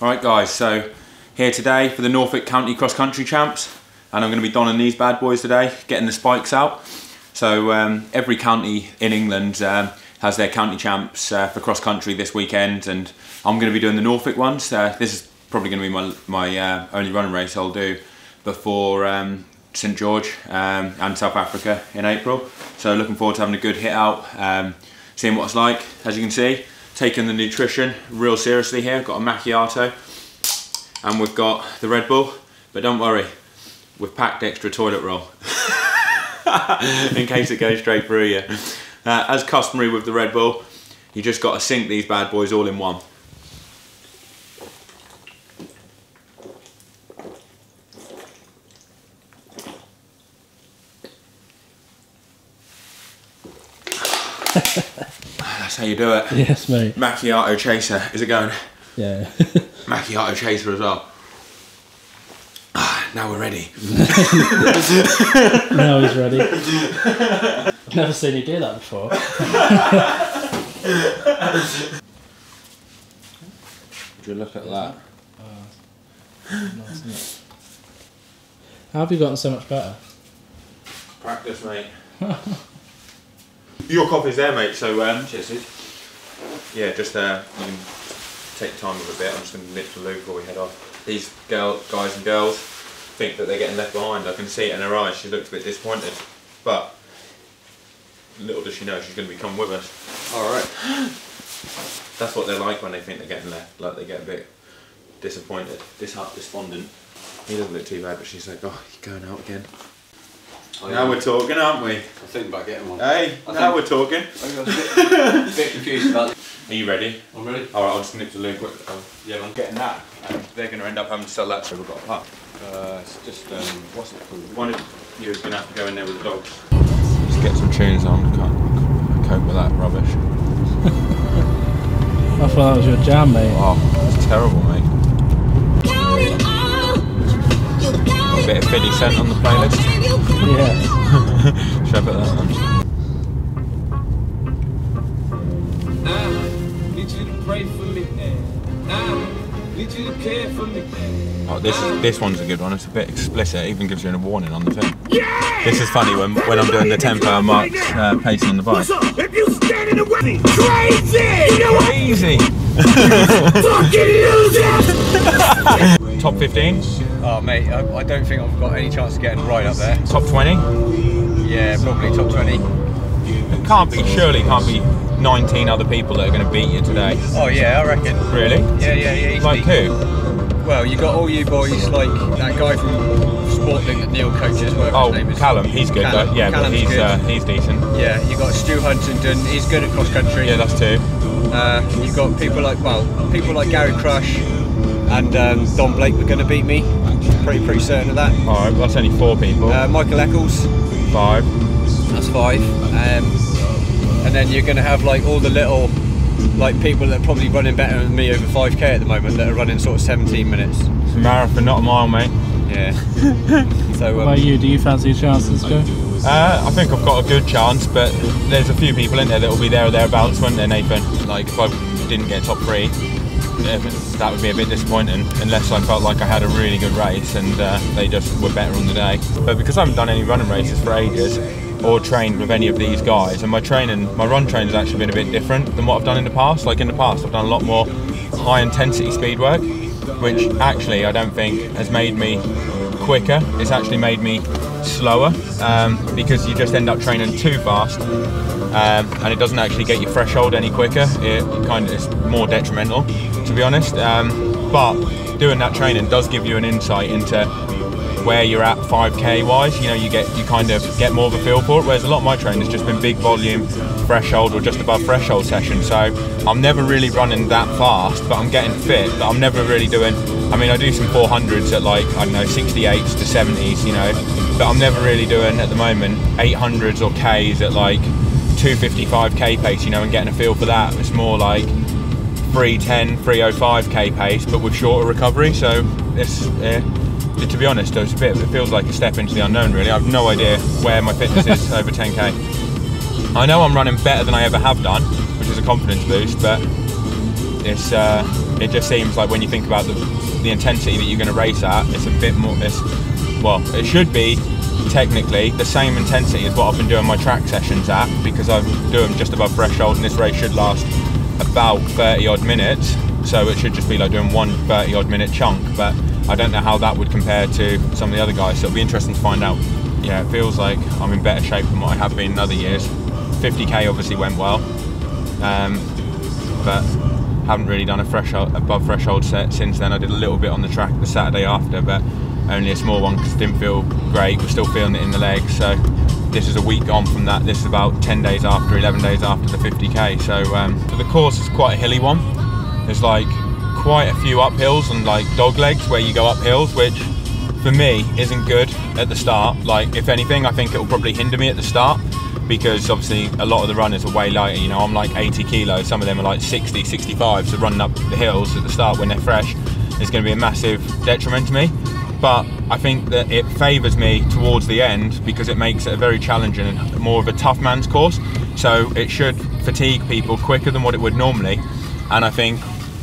Alright guys, so here today for the Norfolk County Cross Country Champs, and I'm going to be donning these bad boys today, getting the spikes out. So every county in England has their county champs for cross country this weekend, and I'm going to be doing the Norfolk ones. This is probably going to be my only running race I'll do before St George and South Africa in April. So looking forward to having a good hit out, seeing what it's like. As you can see, taking the nutrition real seriously here. Got a macchiato and we've got the Red Bull, but don't worry, we've packed extra toilet roll in case it goes straight through you. As customary with the Red Bull, you just got to sink these bad boys all in one. That's how you do it. Yes, mate. Macchiato chaser. Is it going? Yeah. Macchiato chaser as well. Now we're ready. Now he's ready. I've never seen you do that before. Would you look at that? Nice, isn't it? How have you gotten so much better? Practice, mate. Your coffee's there, mate, so cheers, dude. Yeah, just you can take time with a bit. I'm just going to nip to Luke before we head off. These guys and girls think that they're getting left behind. I can see it in her eyes. She looks a bit disappointed, but little does she know she's going to be coming with us. Alright. That's what they're like when they think they're getting left, like they get a bit disappointed, despondent. He doesn't look too bad, but she's like, oh, you're going out again. Oh, now we're talking, aren't we? I think about getting one. Hey, now we're talking. I'm a bit confused about it. Are you ready? I'm ready. Alright, I'll just nip to Luke. Yeah, man. Getting that, and they're going to end up having to sell that, so we've got a pup. It's just, what's it called? One of you is going to have to go in there with the dogs. Just get some tunes on, can't cope with that rubbish. I thought that was your jam, mate. Oh, it's terrible, mate. Got a bit of 50 Cent on the playlist. Yeah. Should I put that on? I need you to pray for me. I need you to care for me. Oh, this one's a good one. It's a bit explicit. It even gives you a warning on the thing. Yeah! This is funny when I'm doing the tempo and Mark's pacing on the bike. If you stand in the way, crazy! You know what? Easy! Fucking losers! Top 15? Oh, mate, I don't think I've got any chance of getting right up there. Top 20? Yeah, probably top 20. It surely can't be 19 other people that are going to beat you today. Oh, yeah, I reckon. Really? Yeah. Like who? Well, you got all you boys, like that guy from Sportlink that Neil coaches, whatever his name is. Callum, he's good. Callum. Yeah, Callum's but good. he's decent. Yeah, you got Stu Huntington, he's good at cross country. Yeah, that's two. You've got people like Gary Crush and Don Blake were going to beat me. Pretty certain of that. Alright, well, that's only 4 people. Michael Eccles. 5. That's 5. And then you're going to have like all the little people that are probably running better than me over 5k at the moment that are running sort of 17 minutes. It's a marathon, not a mile, mate. Yeah. So What about you? Do you fancy your chances, Joe? I think I've got a good chance, but there's a few people in there that will be there or thereabouts, won't there, Nathan? Like, if I didn't get top 3, that would be a bit disappointing, unless I felt like I had a really good race and they just were better on the day. But because I haven't done any running races for ages, or trained with any of these guys, and my run training has actually been a bit different than what I've done in the past. Like in the past, I've done a lot more high intensity speed work, which actually I don't think has made me quicker. It's actually made me slower, because you just end up training too fast, and it doesn't actually get your threshold any quicker. It's more detrimental, to be honest. But doing that training does give you an insight into where you're at 5k wise. You know, you kind of get more of a feel for it, whereas a lot of my training has just been big volume threshold or just above threshold sessions. So I'm never really running that fast, but I'm getting fit, but I'm never really doing, I mean, I do some 400s at like, I don't know, 68s to 70s, you know, but I'm never really doing at the moment 800s or Ks at like 255k pace, you know, and getting a feel for that. It's more like 310, 305k pace, but with shorter recovery. So it's, to be honest, it feels like a step into the unknown, really. I have no idea where my fitness is over 10k. I know I'm running better than I ever have done, which is a confidence boost, but it's it just seems like when you think about the intensity that you're going to race at, it's a bit more, well, it should be technically the same intensity as what I've been doing my track sessions at, because I'm doing just above threshold, and this race should last about 30 odd minutes, so it should just be like doing one 30 odd minute chunk. But I don't know how that would compare to some of the other guys, so it'll be interesting to find out. Yeah, it feels like I'm in better shape than what I have been in other years. 50k obviously went well, but haven't really done a above threshold set since then. I did a little bit on the track the Saturday after, but only a small one because it didn't feel great. We're still feeling it in the legs, so this is a week on from that. This is about 10 days after, 11 days after the 50k. So the course is quite a hilly one. There's like quite a few uphills and like dog legs where you go up hills, which for me isn't good at the start. Like, if anything, I think it will probably hinder me at the start, because obviously a lot of the runners are way lighter. You know, I'm like 80 kilos, some of them are like 60, 65, so running up the hills at the start when they're fresh is going to be a massive detriment to me. But I think that it favours me towards the end because it makes it a very challenging and more of a tough man's course, so it should fatigue people quicker than what it would normally. And I think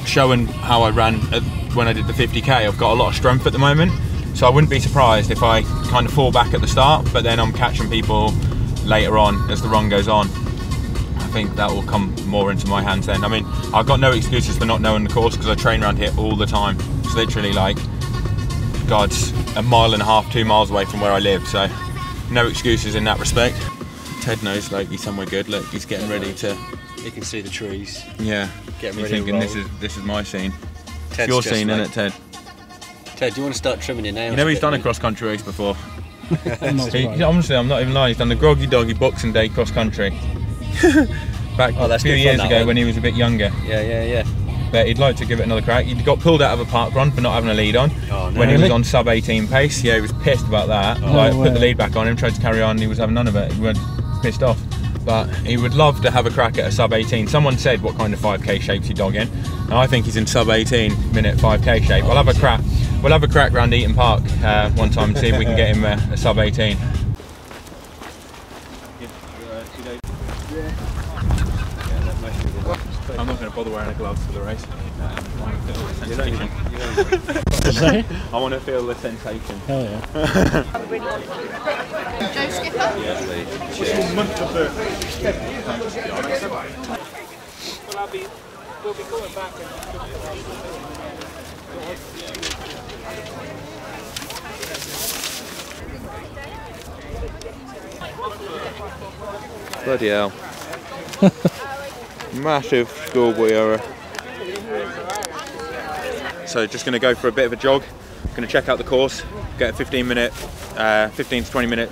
showing how I ran when I did the 50k, I've got a lot of strength at the moment, so I wouldn't be surprised if I kind of fall back at the start, but then I'm catching people later on as the run goes on. I think that will come more into my hands then. I mean, I've got no excuses for not knowing the course because I train around here all the time. It's literally like, God's a mile and a half, 2 miles away from where I live, so no excuses in that respect. Ted knows like he's somewhere good. Look, he's getting ready to. You can see the trees. Yeah. Getting He's ready thinking to roll. this is my scene. Ted's Your just scene, like, isn't it, Ted? Ted, do you want to start trimming your nails? You know he's bit, done a mate? cross country race before. Honestly, Honestly, I'm not even lying. He's done the Groggy Doggy Boxing Day cross country. Back Oh, a that's few good fun, years that ago one. when he was a bit younger. Yeah. But he'd like to give it another crack. He got pulled out of a park run for not having a lead on. Oh, no. When he was Really? on sub 18 pace. Yeah, he was pissed about that. Oh, Like, no put the way. lead back on him, tried to carry on, he was having none of it. He was pissed off. But he would love to have a crack at a sub 18. Someone said what kind of 5k shapes he dog in, and I think he's in sub 18 minute 5k shape. I'll have a crack. We'll have a crack round Eaton Park one time and see if we can get him a sub 18. I'm not going to bother wearing a glove for the race. I want to feel the sensation. I want to feel the sensation. hell yeah. Joe Skipper? Yeah, We'll be going back bloody hell. Massive schoolboy error. So just going to go for a bit of a jog. Going to check out the course, get a 15 to 20 minute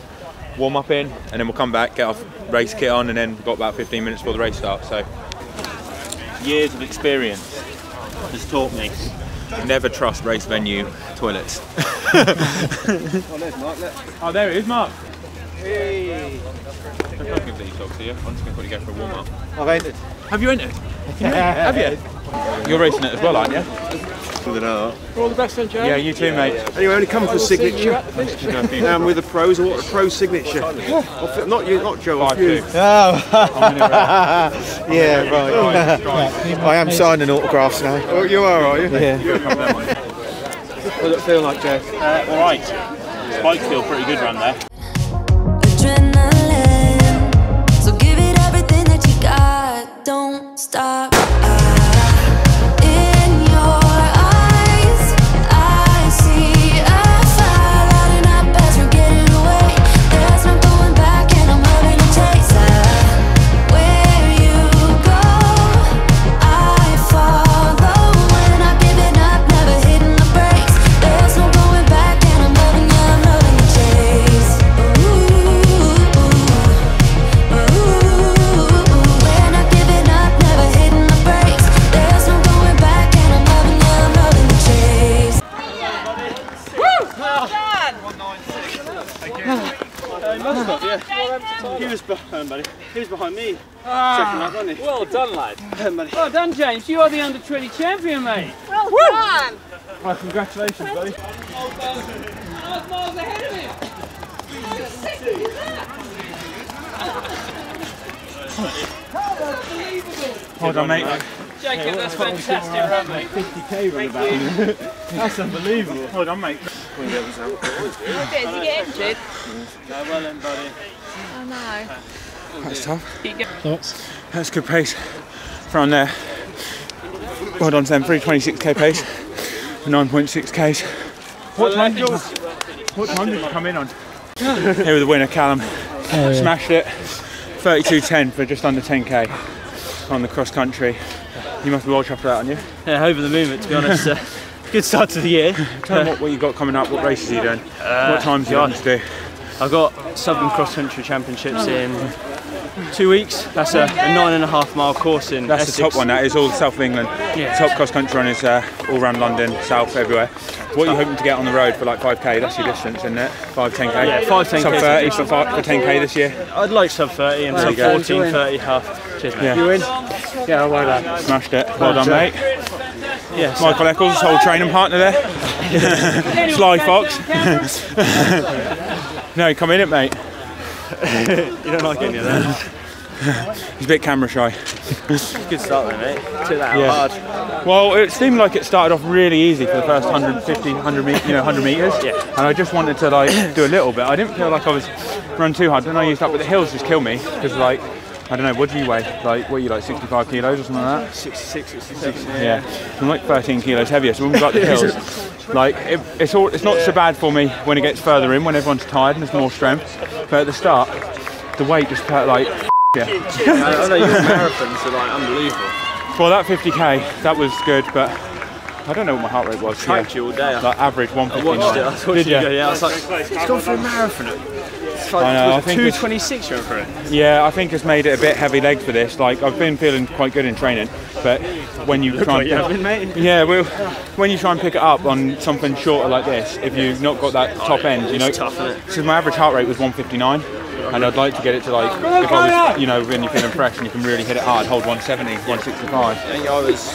warm up in, and then we'll come back, get our race kit on, and then we've got about 15 minutes before the race starts. So years of experience has taught me never trust race venue toilets. Oh, there it is, Mark. Hey. I'm not going to these dogs here. I'm just going to quickly go for a warm up. I've entered. Have you entered? Have you? You're racing it as well, aren't you? Something out. all the best then, Joe. Yeah, you too, mate. Anyway, only come for signature. Yeah. Now I'm with the pros. I want a pro signature. Not you, not Joe. Off you. 5-2. Yeah, right. I am signing autographs now. Oh, you are you? Yeah. What does it feel like, Joe? All right. Spikes feel pretty good around there. Adrenaline, so give it everything that you got. Don't stop. In your eyes, I see a fire lighting up as we're getting away. There's no going back, and I'm loving the chase. Where you go, I follow. When I'm giving up, never hitting the brakes. There's no going back, and I'm loving the chase. When I'm giving up, never hitting the brakes. There's no going back, and I'm loving the chase. He was behind, buddy. He was behind me. Checking up, wasn't he? Well done, lad. Buddy. Well done, James. You are the under 20 champion, mate. Well done! Well, congratulations, buddy. I was miles ahead of him. Hold on, mate. Jacob, that's fantastic run, mate. 50k run about. That's unbelievable. Hold on, mate. Is he get injured? Go well then, buddy. Oh no. That's tough. Thoughts? That's good pace from there. Well done, Sam. 326k pace, 9.6 k's. What time did you come in on? Here with the winner, Callum. Smashed it. 32.10 for just under 10k on the cross country. You must be well chuffed out, aren't you? Yeah, over the moon, to be honest. Good start to the year. Tell me what you got coming up. What races are you doing? What times are you looking to do? I've got Southern Cross Country Championships in 2 weeks. That's a 9.5 mile course in That's Essex. the top one. That is all South of England. Yeah. Top cross country run is all around London, South, everywhere. What are you hoping to get on the road for like 5k? That's your distance, isn't it? 5, 10k? Yeah, 5, 10k. Sub 30 for 10k this year? I'd like sub 30 and sub 14, 30 half. Cheers, mate. Yeah. You win? Yeah, well done. Smashed it. Well done, mate. Yeah, Michael Eccles, whole training partner there. Sly Fox. No, come in it, mate. you don't like any of that? He's a bit camera shy. Good start there, mate. Took that out hard. Well, it seemed like it started off really easy for the first 100 metres. Yeah. And I just wanted to like do a little bit. I didn't feel like I was run too hard. Then I used up, but the hills just kill me because like, I don't know, what do you weigh? Like, what are you, like 65 kilos or something like that? 66, 67. Yeah. I'm like 13 kilos heavier, so when we got the hills, like, it's not so bad for me when it gets further in, when everyone's tired and there's more strength. But at the start, the weight just felt like, yeah. I know your marathons are like unbelievable. Well, that 50k, that was good, but I don't know what my heart rate was. Tracked you all day. Like average 159. I watched it. I thought Did you? Yeah, I was like, it's gone for a marathon. It's like, I know, I think 2:26 you're for it. Yeah, I think it's made it a bit heavy leg for this. Like, I've been feeling quite good in training, but when you try when you try and pick it up on something shorter like this, if you've not got that top end, you know, because my average heart rate was 159. And I'd like to get it to like, if I was, you know, when you're feeling fresh and you can really hit it hard, hold 170, 165. I think I was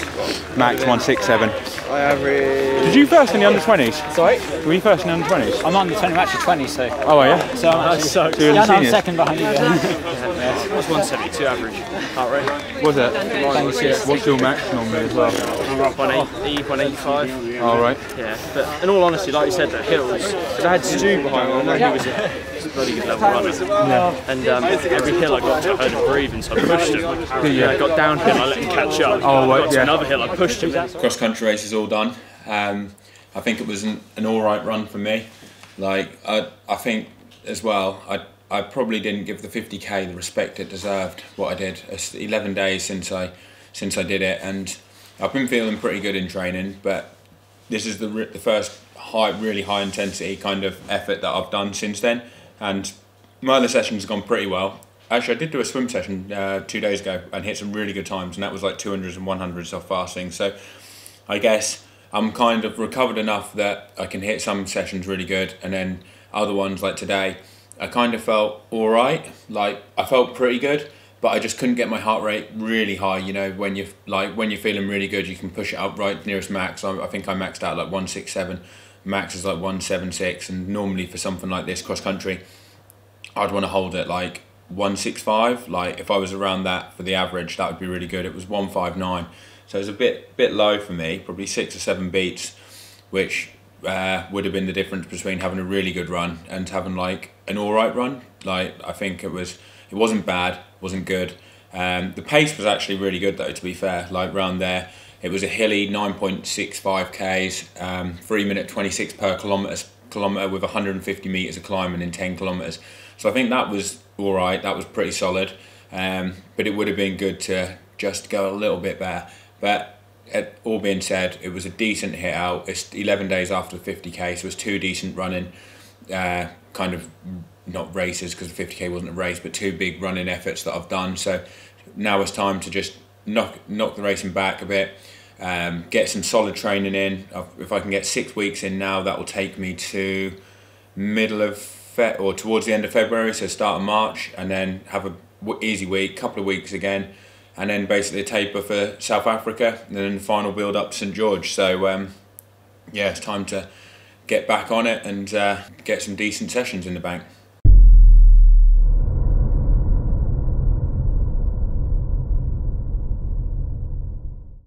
Max 167. I average. Did you first in the under 20s? Sorry? Were you first in the under 20s? I'm under 20, I'm actually 20, so. Oh, are you? So I'm actually, So you're yeah, the no, I'm seniors? second behind you. I was 172 average heart rate. Was it? What's your max normally as well? I'm up on 185. Oh, right. Yeah, but in all honesty, like you said, the hills, because I had Stu behind me, I know he was a bloody good level runner. Yeah. And every hill I got to, I heard him breathing, so I pushed him. I got downhill, I let him catch up. Oh, right, got to another hill, I pushed him. Cross country race is all done. I think it was an alright run for me. Like, I think as well, I probably didn't give the 50k the respect it deserved, what I did. It's 11 days since I did it, and I've been feeling pretty good in training, but this is the first really high intensity kind of effort that I've done since then, and my other sessions have gone pretty well. Actually, I did do a swim session 2 days ago and hit some really good times, and that was like 200s and 100s off fasting. So I guess I'm kind of recovered enough that I can hit some sessions really good, and then other ones like today, I kind of felt all right. Like, I felt pretty good, but I just couldn't get my heart rate really high. You know, when you're feeling really good, you can push it up right nearest max. I think I maxed out like 167. Max is like 176, and normally for something like this cross country, I'd want to hold it like 165. Like, if I was around that for the average, that would be really good. It was 159, so it was a bit low for me, probably 6 or 7 beats, which would have been the difference between having a really good run and having like an alright run. Like, I think it wasn't bad, wasn't good. The pace was actually really good though, to be fair. Like, round there, it was a hilly 9.65 k's, 3 minute 26 per kilometre with 150 metres of climbing in 10 kilometres. So I think that was alright, that was pretty solid. But it would have been good to just go a little bit better. But all being said, it was a decent hit out. It's 11 days after the 50k, so it's 2 decent running, kind of not races because the 50k wasn't a race, but 2 big running efforts that I've done. So now it's time to just knock the racing back a bit, get some solid training in. If I can get 6 weeks in now, that will take me to middle of or towards the end of February, so start of March, and then have a easy week, couple of weeks again, and then basically a taper for South Africa, and then the final build up to St George. So yeah, it's time to get back on it and get some decent sessions in the bank.